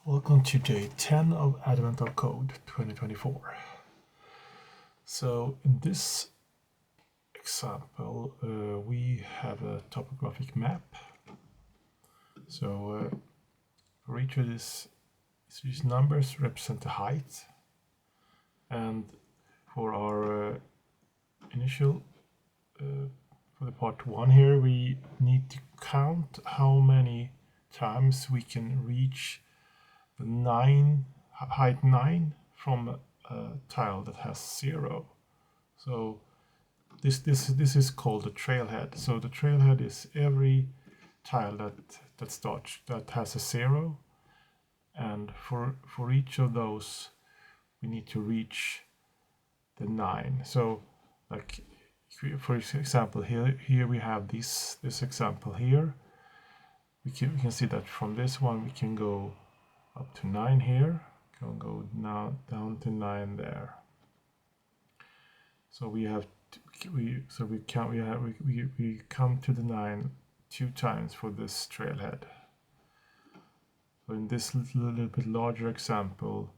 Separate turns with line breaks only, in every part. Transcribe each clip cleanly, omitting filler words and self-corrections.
Welcome to day 10 of Advent of Code 2024. So in this example, we have a topographic map. So for each of these numbers represent the height. And for our initial, for the part 1 here, we need to count how many times we can reach the height 9 from a tile that has 0. So this is called a trailhead. So the trailhead is every tile that has a 0, and for each of those we need to reach the 9. So like for example here we have this example here. We can see that from this one we can go up to 9 here, can go now down to 9 there. So we come to the 9 2 times for this trailhead. So in this little bit larger example,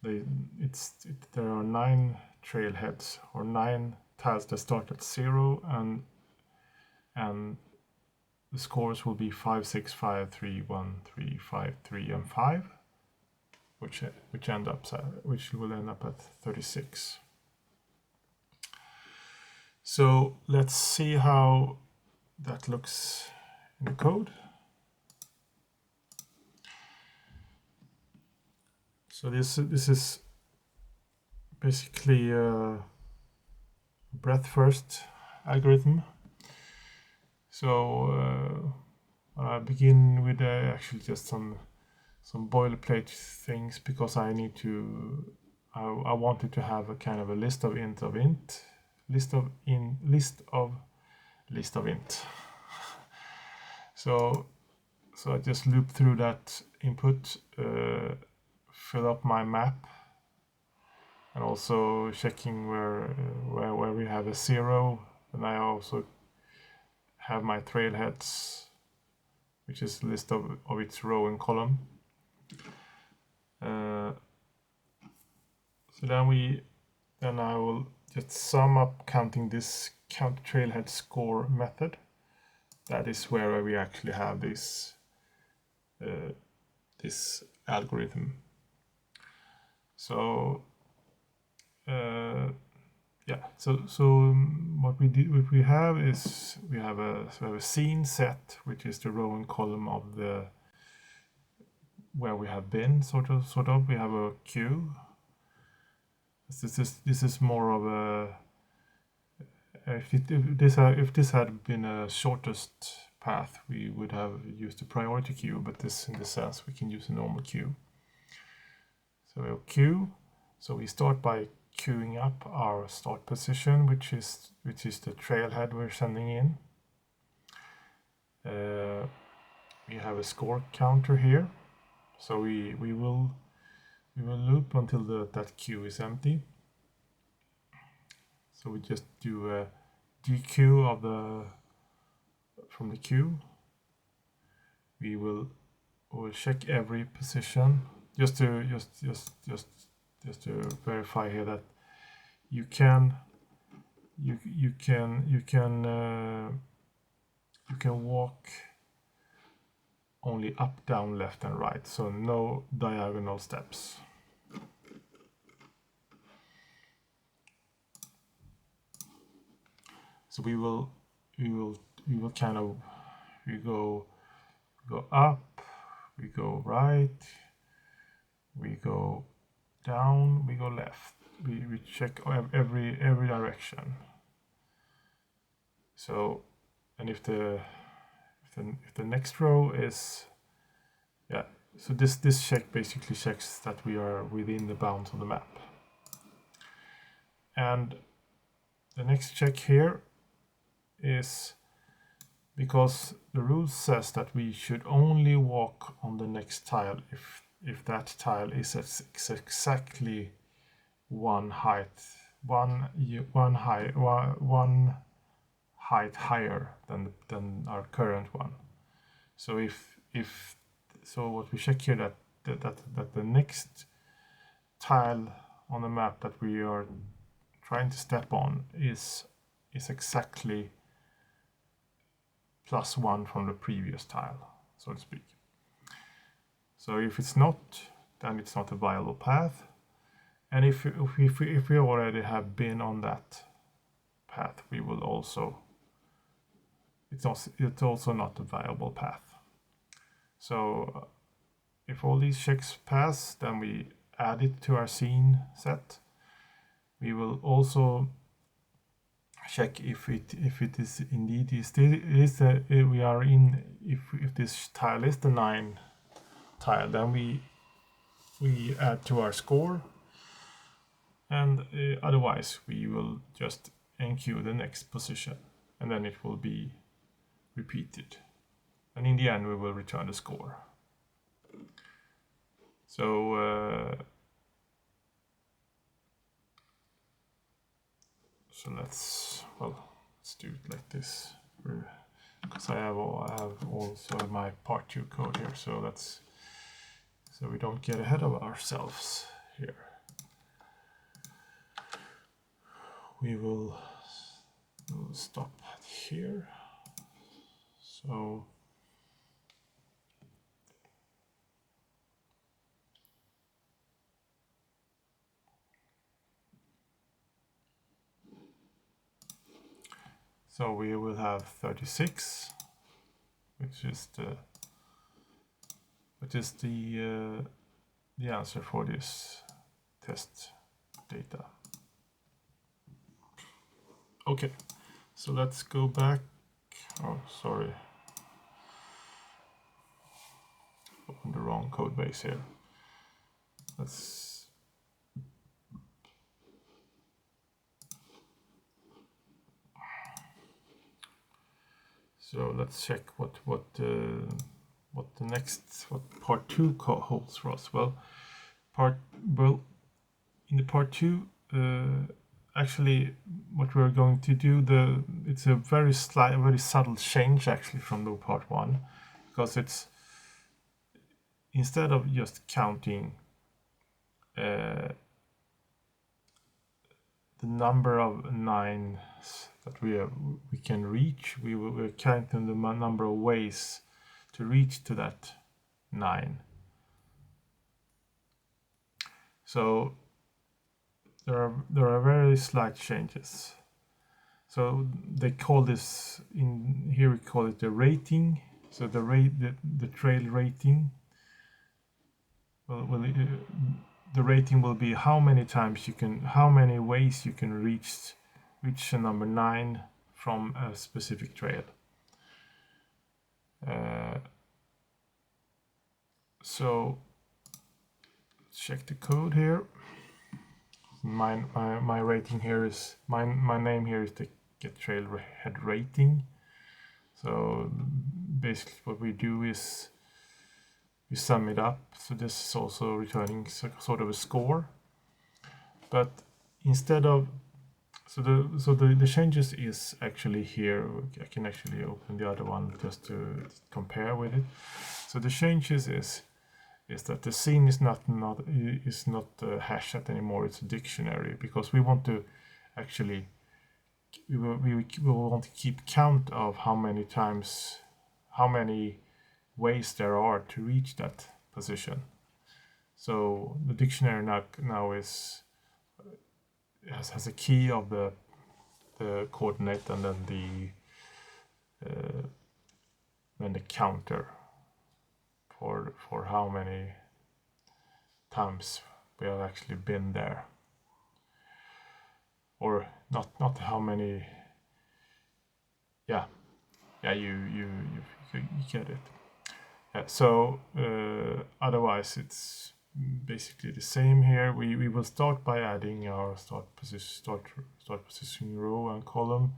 there are 9 trailheads, or 9 tiles that start at 0, and the scores will be 5, 6, 5, 3, 1, 3, 5, 3, and 5, which will end up at 36. So let's see how that looks in the code. So this is basically a breadth first algorithm. So I begin with actually just some boilerplate things, because I wanted to have a kind of a list of int, list of int. So I just loop through that input, fill up my map, and also checking where we have a 0, and I also have my trailheads, which is a list of its row and column. So then I will just sum up counting this count trailhead score method. That is where we actually have this algorithm. So what we have is we have a scene set, which is the row and column of the where we have been, sort of. We have a queue. This is more of a if this had been a shortest path, we would have used a priority queue, but in this sense we can use a normal queue. So we have queue. So we start by queuing up our start position, which is the trailhead we're sending in. We have a score counter here, so we will loop until that queue is empty. So we just do a dequeue from the queue. We'll check every position just to verify here that you can walk only up, down, left, and right, so no diagonal steps. So we go up, we go right, we go down, we go left. We check every direction. So, and if the next row is, so this check basically checks that we are within the bounds of the map. And the next check here is, because the rule says that we should only walk on the next tile if that tile is exactly one height higher than our current one. So if so what we check here that the next tile on the map that we are trying to step on is exactly +1 from the previous tile, so to speak. So if it's not, then it's not a viable path. And if we already have been on that path, we will also, it's also not a viable path. So if all these checks pass, then we add it to our scene set. We will also check if it is indeed we are in, if this tile is the 9 tile, then we add to our score, and otherwise we will just enqueue the next position, and then it will be repeated, and in the end we will return the score. So so let's do it like this, because I have also my part 2 code here, so we don't get ahead of ourselves here. We'll stop here. So we will have 36, which is the answer for this test data. Okay, so let's go back. Oh, sorry. Opened the wrong code base here. So let's check what part 2 holds for us. Well, in the part 2, actually, what we're going to do, it's a very subtle change actually from the part 1, because it's, instead of just counting the number of 9s that we can reach, we're counting the number of ways to reach to that 9. So there are very slight changes. So they call this, in here we call it the rating. So the trail rating. The rating will be how many ways you can reach a number 9 from a specific trail. So check the code here. My rating here is my name here is the get trailhead rating. So basically what we do is we sum it up. So this is also returning sort of a score, but instead of the changes is actually here. I can actually open the other one just to compare with it. So the changes is that the scene is not a hash set anymore. It's a dictionary, because we want to actually we want to keep count of how many ways there are to reach that position. So the dictionary now has a key of the coordinate, and then the counter for how many times we have actually been there, or not how many. You get it. So otherwise it's basically the same here. We will start by adding our start position row and column,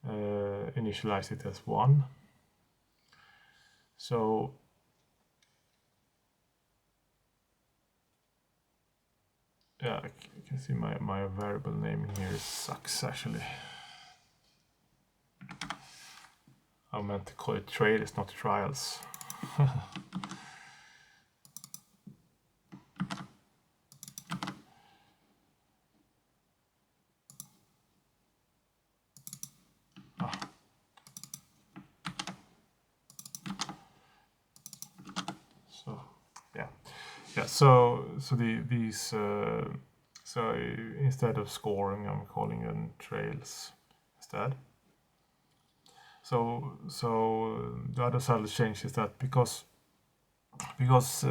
initialize it as 1. So yeah, you can see my variable name here sucks actually. I meant to call it trail, it's not trials. yeah, so instead of scoring, I'm calling them trails instead. So the other side of the change is that because this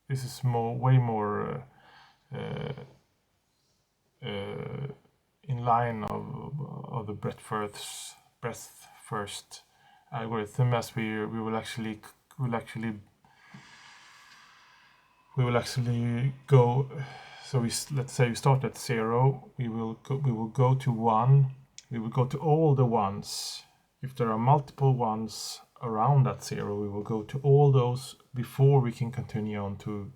is way more in line of the breadth first algorithm, as we will actually go. So let's say we start at 0. We will go to 1. We will go to all the ones. If there are multiple ones around that 0, we will go to all those before we can continue on to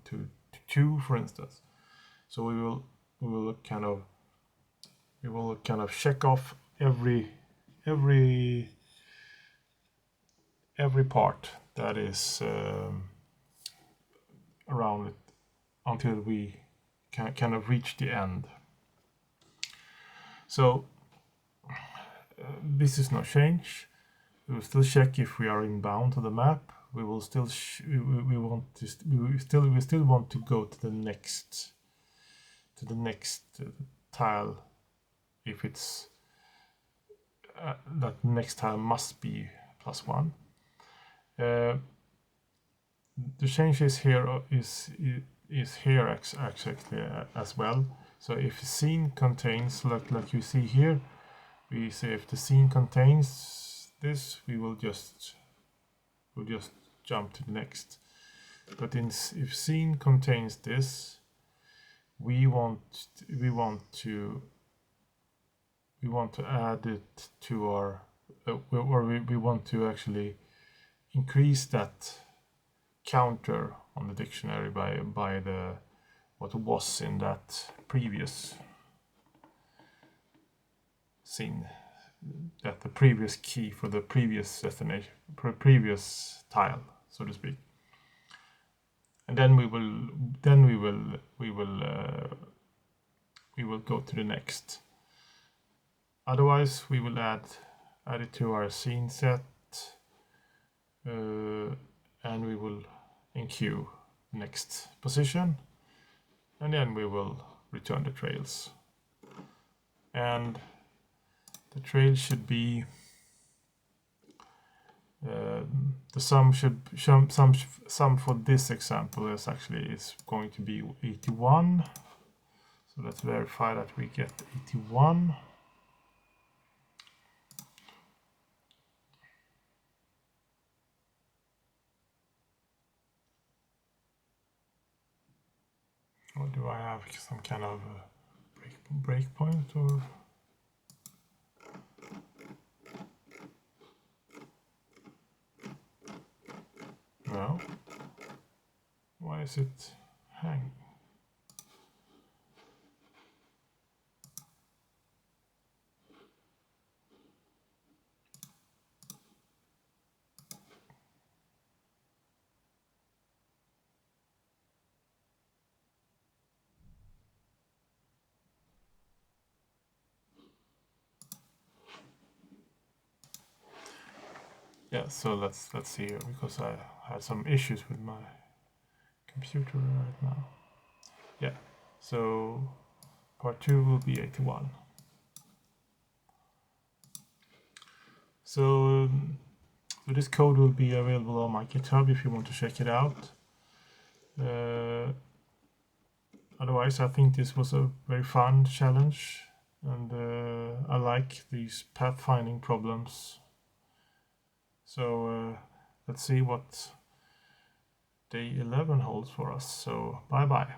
2, for instance. So we will kind of check off every part that is around it until we can kind of reach the end. So this is no change. We will still check if we are inbound to the map. We will still we still want to go to the next tile if it's that next tile must be +1. The changes here is here actually as well. So if the scene contains, like you see here, we say if the scene contains this, we'll just jump to the next. But if scene contains this, we want to add it to our or we want to actually increase that counter on the dictionary by the what was in that previous scene, that the previous key for the previous destination, previous tile, so to speak. And then we will go to the next. Otherwise, we will add it to our scene set, and we will enqueue next position, and then we will return the trails. And the trail should be the sum for this example is going to be 81. So let's verify that we get 81. Or do I have some kind of breakpoint or? No. Why is it hanging? Yeah, so let's see here, because I had some issues with my computer right now. Yeah, so part 2 will be 81. So this code will be available on my GitHub if you want to check it out. Otherwise, I think this was a very fun challenge, and I like these pathfinding problems. So let's see what day 11 holds for us. So bye bye.